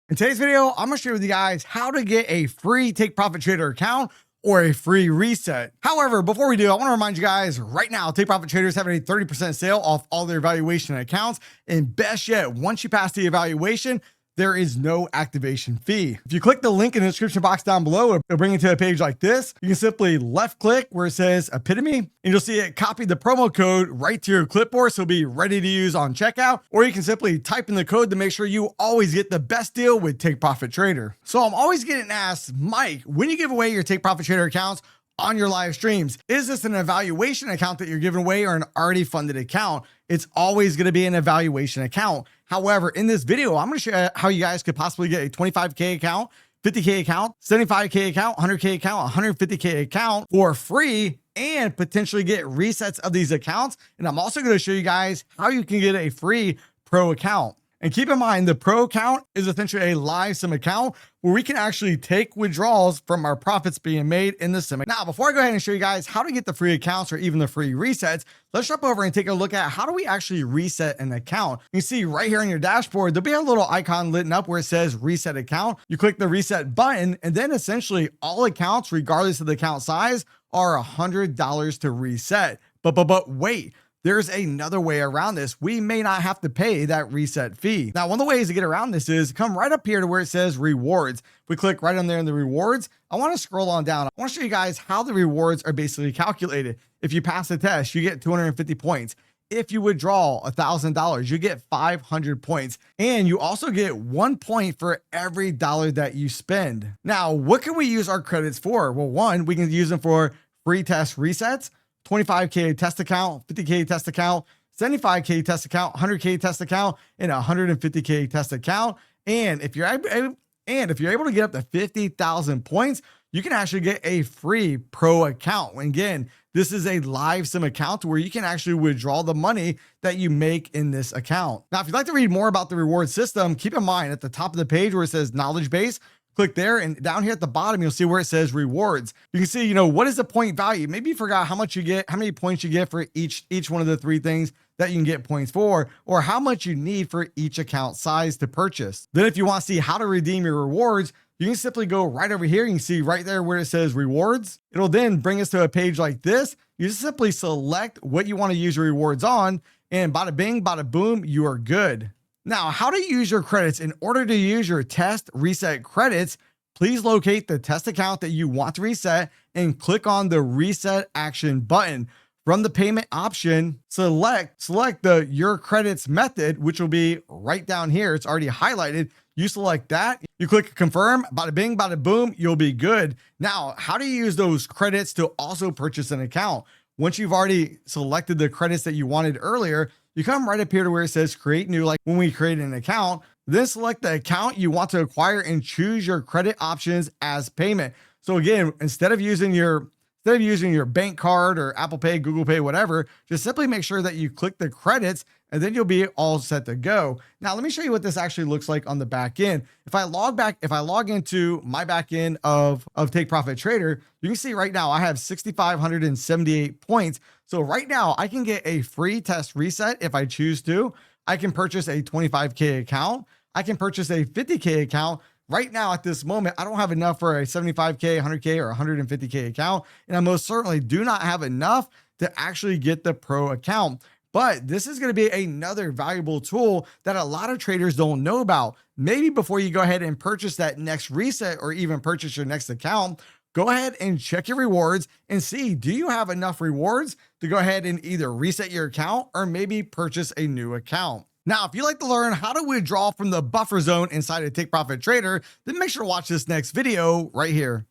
In today's video, I'm gonna share with you guys how to get a free Take Profit Trader account or a free reset. However, before we do, I want to remind you guys right now, Take Profit Trader is having a 30% sale off all their evaluation accounts. And best yet, once you pass the evaluation, there is no activation fee. If you click the link in the description box down below, it'll bring you to a page like this. You can simply left click where it says Epitome, and you'll see it copy the promo code right to your clipboard so it'll be ready to use on checkout. Or you can simply type in the code to make sure you always get the best deal with Take Profit Trader. So I'm always getting asked, Mike, when you give away your Take Profit Trader accounts on your live streams, is this an evaluation account that you're giving away or an already funded account? It's always going to be an evaluation account. However, in this video, I'm going to show you how you guys could possibly get a 25K account, 50K account, 75K account, 100K account, 150K account for free and potentially get resets of these accounts. And I'm also going to show you guys how you can get a free pro account. And keep in mind, the pro account is essentially a live sim account where we can actually take withdrawals from our profits being made in the sim. Now, before I go ahead and show you guys how to get the free accounts or even the free resets, let's jump over and take a look at how do we actually reset an account. You see right here on your dashboard, there'll be a little icon lit up where it says reset account. You click the reset button, and then essentially all accounts, regardless of the account size, are $100 to reset. But wait. There's another way around this. We may not have to pay that reset fee. Now, one of the ways to get around this is come right up here to where it says rewards. If we click right on there in the rewards, I want to scroll on down. I want to show you guys how the rewards are basically calculated. If you pass the test, you get 250 points. If you withdraw $1,000, you get 500 points. And you also get 1 point for every dollar that you spend. Now, what can we use our credits for? Well, one, we can use them for free test resets, 25K test account, 50K test account, 75K test account, 100K test account, and 150K test account. And if you're able to get up to 50,000 points, you can actually get a free pro account. And again, this is a live sim account where you can actually withdraw the money that you make in this account. Now, if you'd like to read more about the reward system, keep in mind at the top of the page where it says knowledge base, click there, and down here at the bottom, you'll see where it says rewards. You can see, what is the point value? Maybe you forgot how much you get, how many points you get for each one of the three things that you can get points for, or how much you need for each account size to purchase. Then if you want to see how to redeem your rewards, you can simply go right over here. You can see right there where it says rewards. It'll then bring us to a page like this. You just simply select what you want to use your rewards on, and bada bing, bada boom, you are good. Now, how to use your credits. In order to use your test reset credits, please locate the test account that you want to reset and click on the reset action button. From the payment option, select the your credits method, which will be right down here. It's already highlighted. You select that, you click confirm, bada bing, bada boom, you'll be good. Now, how do you use those credits to also purchase an account? Once you've already selected the credits that you wanted earlier, you come right up here to where it says create new, like when we create an account, then select the account you want to acquire and choose your credit options as payment. So again, instead of using your bank card or Apple Pay, Google Pay, whatever, just simply make sure that you click the credits and then you'll be all set to go. Now, let me show you what this actually looks like on the back end. If I log into my back end of Take Profit Trader, you can see right now I have 6,578 points. So right now I can get a free test reset if I choose to. I can purchase a 25K account. I can purchase a 50K account. Right now, at this moment, I don't have enough for a 75K, 100K, or 150K account. And I most certainly do not have enough to actually get the pro account. But this is going to be another valuable tool that a lot of traders don't know about. Maybe before you go ahead and purchase that next reset or even purchase your next account, go ahead and check your rewards and see, do you have enough rewards to go ahead and either reset your account or maybe purchase a new account? Now, if you'd like to learn how to withdraw from the buffer zone inside of Take Profit Trader, then make sure to watch this next video right here.